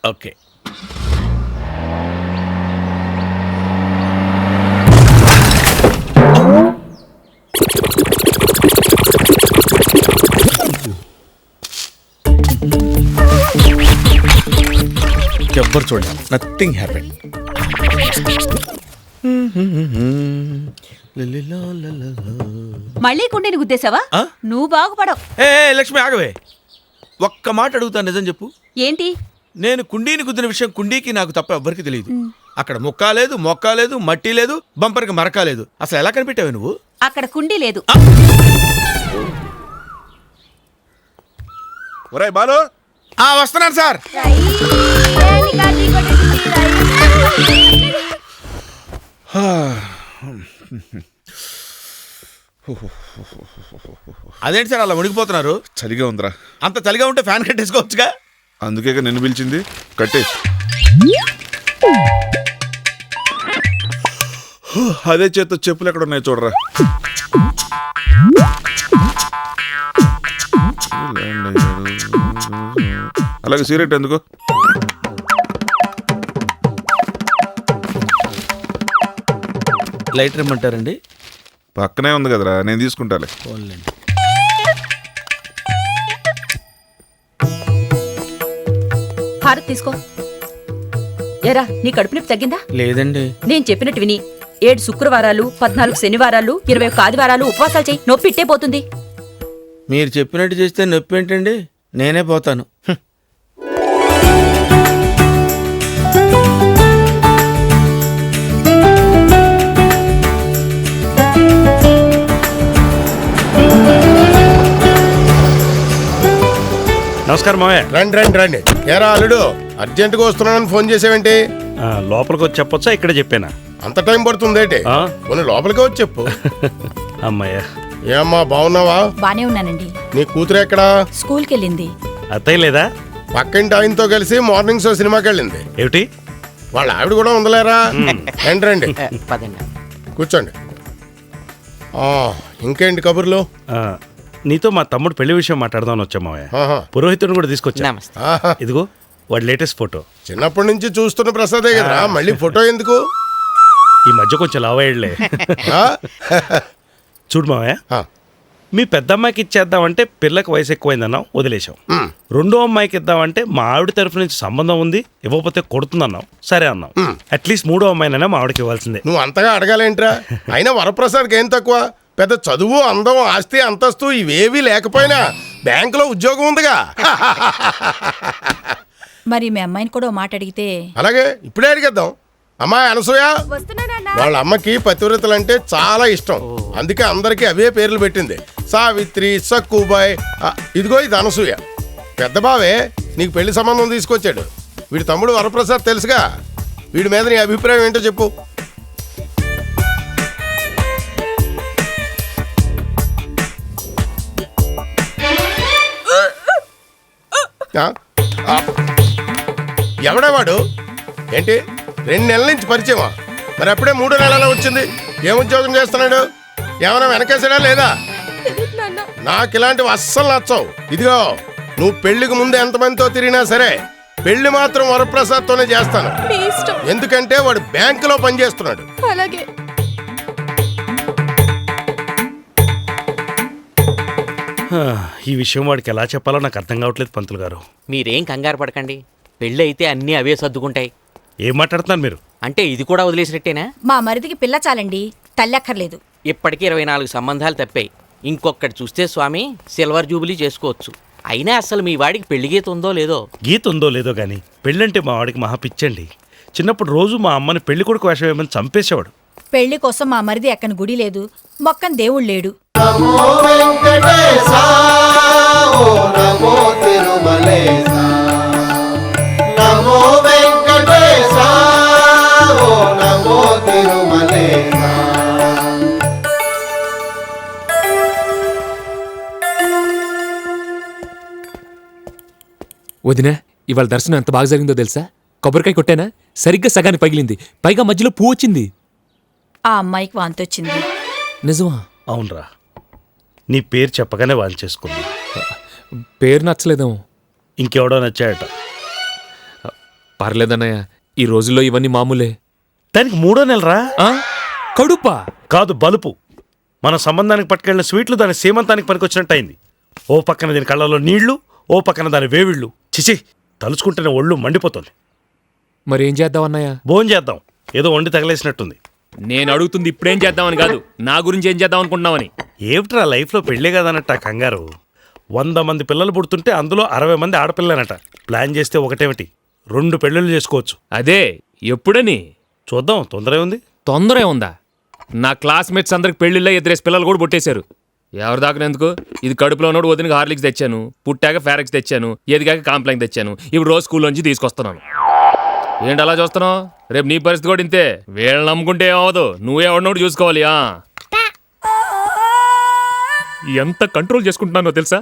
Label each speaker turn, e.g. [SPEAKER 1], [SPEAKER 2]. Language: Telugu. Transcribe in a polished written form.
[SPEAKER 1] ఓకే. ఎవ్వరు చూడండి, నథింగ్ హ్యాపెన్.
[SPEAKER 2] మళ్ళీ కుండీని గుద్దేశావా? నువ్వు బాగుపడవు.
[SPEAKER 1] ఏ లక్ష్మి ఆగవే, ఒక్క మాట అడుగుతాను, నిజం చెప్పు.
[SPEAKER 2] ఏంటి?
[SPEAKER 1] నేను కుండీని గుద్దిన విషయం కుండీకి నాకు తప్ప ఎవ్వరికి తెలియదు. అక్కడ ముక్క లేదు, మొక్క లేదు, మట్టి లేదు, బంపర్కి మరక లేదు. అసలు ఎలా కనిపెట్టావు నువ్వు?
[SPEAKER 2] అక్కడ కుండీ లేదు.
[SPEAKER 3] ఒరేయ్ బాలు,
[SPEAKER 1] వస్తున్నాను సార్. అదేంటి సార్ అలా వణికిపోతున్నారు?
[SPEAKER 3] చలిగా ఉందిరా.
[SPEAKER 1] అంత చలిగా ఉంటే ఫ్యాన్ కట్టేసుకోవచ్చుగా.
[SPEAKER 3] అందుకే నిన్ను పిలిచింది. కట్టే. అదే చేత్తో చెప్పులు ఎక్కడ ఉన్నాయి చూడరా. అలాగే సిగరెట్ ఎందుకు?
[SPEAKER 1] లైటర్ ఇమ్మంటారండి?
[SPEAKER 3] పక్కనే ఉంది కదరా, నేను తీసుకుంటాలే.
[SPEAKER 2] హారతి తీసుకో. ఏరా, నీ కడుపు నొప్పి తగ్గిందా?
[SPEAKER 1] లేదండి.
[SPEAKER 2] నేను చెప్పినట్టు విని 7 శుక్రవారాలు, 14 శనివారాలు, 21 ఆదివారాలు ఉపవాసాలు చెయ్యి. నొప్పి ఇట్టే పోతుంది.
[SPEAKER 1] మీరు చెప్పినట్టు చేస్తే నొప్పి ఏంటండి? నేనే పోతాను.
[SPEAKER 4] నమస్కారం మావయ్య.
[SPEAKER 5] రండి రండి రండి. ఏరా అల్లుడు, అర్జెంటుగా వస్తున్నానని ఫోన్ చేసావేంటి?
[SPEAKER 4] లోపలికి వచ్చి చెప్పొచ్చా ఇక్కడ చెప్పానా?
[SPEAKER 5] అంత టైం పడుతుందేంటి? కొన్ని లోపలికి వచ్చి చెప్పు.
[SPEAKER 4] అమ్మాయ్యా.
[SPEAKER 5] ఏమ్మా, బాగున్నావా?
[SPEAKER 2] బానే ఉన్నానండి.
[SPEAKER 5] నీ కూతురు ఎక్కడా?
[SPEAKER 2] స్కూల్కి వెళ్ళింది.
[SPEAKER 4] అత్తయ్య లేదా?
[SPEAKER 5] పక్కింటి ఆయనతో కలిసి మార్నింగ్ షో సినిమాకి వెళ్ళింది.
[SPEAKER 4] ఏమిటి?
[SPEAKER 5] వాళ్ళ ఆవిడ కూడా ఉందలేరా? రండి రండి, కూర్చోండి. ఇంకేంటి కబుర్లు?
[SPEAKER 4] నీతో మా తమ్ముడు పెళ్లి విషయం మాట్లాడదామని వచ్చా మావయ్య. పురోహితుడిని కూడా తీసుకొచ్చా. ఇదిగో వాడి లేటెస్ట్ ఫోటో.
[SPEAKER 5] చిన్నప్పటి నుంచి చూస్తున్న ప్రసాదే కదా, మళ్ళీ ఫోటో ఎందుకు?
[SPEAKER 4] ఈ మధ్య కొంచెం లావయ్యలే. చూడు మావయ్య, మీ పెద్ద అమ్మాయికి ఇచ్చేద్దామంటే పిల్లకి వయసు ఎక్కువైందన్నాం, వదిలేసాం. రెండో అమ్మాయికి ఇద్దామంటే మా ఆవిడ తరఫు నుంచి సంబంధం ఉంది, ఇవ్వకపోతే కొడుతుందన్నాం, సరే అన్నాం. అట్లీస్ట్ మూడో అమ్మాయినైనా మా ఆవిడకి ఇవ్వాల్సిందే.
[SPEAKER 5] నువ్వు అంతగా అడగాలేంట్రా? అయినా వరప్రసాద్కి ఏం తక్కువ? పెద్ద చదువు, అందం, ఆస్తి, అంతస్తు ఇవేవీ లేకపోయినా బ్యాంకులో ఉద్యోగం ఉందిగా.
[SPEAKER 2] మరి మీ అమ్మాయిని కూడా మాట అడిగితే?
[SPEAKER 5] అలాగే, ఇప్పుడే అడిగేద్దాం. అమ్మాయి అనసూయ, వాళ్ళ అమ్మకి పతివ్రతలంటే చాలా ఇష్టం. అందుకే అందరికీ అవే పేర్లు పెట్టింది. సావిత్రి, సక్కుబాయ్. ఇదిగో ఇది అనసూయ. పెద్ద బావే నీకు పెళ్లి సంబంధం తీసుకొచ్చాడు. వీడి తమ్ముడు వరప్రసాద్ తెలుసుగా. వీడి మీద నీ అభిప్రాయం ఏంటో చెప్పు. ఎవడా వాడు? ఏంటి 2 నెలల నుంచి పరిచయమా? మరి అప్పుడే 3 నెలల వచ్చింది. ఏం ఉద్యోగం చేస్తున్నాడు? ఏమైనా వెనకేసాడా లేదా? నాకు ఇలాంటివి అస్సలు నచ్చవు. ఇదిగో, నువ్వు పెళ్లికి ముందు ఎంతమందితో తిరిగినా సరే పెళ్లి మాత్రం వరప్రసాద్తోనే చేస్తాను. ఎందుకంటే వాడు బ్యాంకులో పనిచేస్తున్నాడు.
[SPEAKER 2] అలాగే.
[SPEAKER 4] ఈ విషయం వాడికి ఎలా చెప్పాలో నాకు అర్థం కావట్లేదు పంతులు గారు.
[SPEAKER 6] మీరేం కంగారు పడకండి, పెళ్ళి అయితే అన్నీ అవే సర్దుకుంటాయి.
[SPEAKER 4] ఏం మాట్లాడుతున్నారు మీరు?
[SPEAKER 6] అంటే ఇది కూడా వదిలేసినట్టేనా?
[SPEAKER 2] మా మరిదికి పిల్ల చాలండి, తల్లెక్కర్లేదు.
[SPEAKER 6] ఇప్పటికీ 24 సంబంధాలు తప్పాయి. ఇంకొకటి చూస్తే స్వామి సిల్వర్ జూబిలీ చేసుకోవచ్చు. అయినా అసలు మీ వాడికి పెళ్లి గీత ఉందో లేదో?
[SPEAKER 4] గీత ఉందో లేదో కానీ పెళ్ళంటే మా వాడికి మహా పిచ్చండి. చిన్నప్పుడు రోజు మా అమ్మని పెళ్లి కొడుకు వేషం వేయమని చంపేసేవాడు.
[SPEAKER 2] పెళ్లి కోసం మా మరిది ఎక్కని గుడి లేదు, మొక్కని దేవుడు లేడు.
[SPEAKER 7] వదినా, ఇవాళ దర్శనం ఎంత బాగా జరిగిందో తెలుసా? కొబ్బరికాయ కొట్టానా, సరిగ్గా సగానికి పగిలింది. పైగా మధ్యలో పువ్వు వచ్చింది.
[SPEAKER 2] ఆ అమ్మాయికి వాంతొచ్చింది.
[SPEAKER 7] నిజమా?
[SPEAKER 4] అవునరా, నీ పేరు చెప్పగానే వాళ్ళు చేసుకుంది.
[SPEAKER 7] పేరు నచ్చలేదేమో.
[SPEAKER 4] ఇంకెవడో నచ్చాడట.
[SPEAKER 7] పర్లేదన్నయ్య, ఈ రోజుల్లో ఇవన్నీ మామూలే.
[SPEAKER 4] దానికి 3వ నెలరా?
[SPEAKER 7] ఆ? కడుపా?
[SPEAKER 4] కాదు, బలుపు. మన సంబంధానికి పట్టుకెళ్ళిన స్వీట్లు దాని సీమంతానికి పనికొచ్చినట్టు అయింది. ఓ పక్కన దీని కళ్ళలో నీళ్లు, ఓ పక్కన దాని వేవిళ్ళు. చిచి, తలుచుకుంటేనే ఒళ్ళు మండిపోతుంది.
[SPEAKER 7] మరి ఏం చేద్దాం అన్నయ్య?
[SPEAKER 4] భోజనం చేద్దాం, ఏదో వండి తగలేసినట్టుంది.
[SPEAKER 7] నేను అడుగుతుంది ఇప్పుడేం చేద్దామని కాదు, నా గురించి ఏం చేద్దాం అనుకుంటున్నామని.
[SPEAKER 4] ఏమిట్రా లైఫ్లో పెళ్ళే కదనట్ట కంగారు. 100 మంది పిల్లలు పుడుతుంటే అందులో 60 మంది ఆడపిల్లనట. ప్లాన్ చేస్తే ఒకటేమిటి 2 పెళ్ళిళ్ళు చేసుకోవచ్చు.
[SPEAKER 7] అదే ఎప్పుడని
[SPEAKER 4] చూద్దాం, తొందరే ఉంది.
[SPEAKER 7] తొందరే ఉందా? నా క్లాస్మేట్స్ అందరికి పెళ్లిళ్ళ 2 పిల్లలు కూడా పుట్టేశారు. ఎవరు దాకినందుకు? ఇది కడుపులో ఉన్నోడు వదినకి హార్లిక్స్ తెచ్చాను, పుట్టాక ఫారెక్స్ తెచ్చాను, ఎదిగాక కాంప్లైన్ తెచ్చాను, ఇప్పుడు రోజు స్కూల్ నుంచి తీసుకొస్తున్నాను. ఏంటి అలా చూస్తున్నావు? రేపు నీ పరిస్థితి కూడా ఇంతే. వీళ్ళని నమ్ముకుంటే ఏమవదు, నువ్వే ఎవరినోడు చూసుకోవాలి. ఎంత కంట్రోల్ చేసుకుంటున్నానో తెలుసా?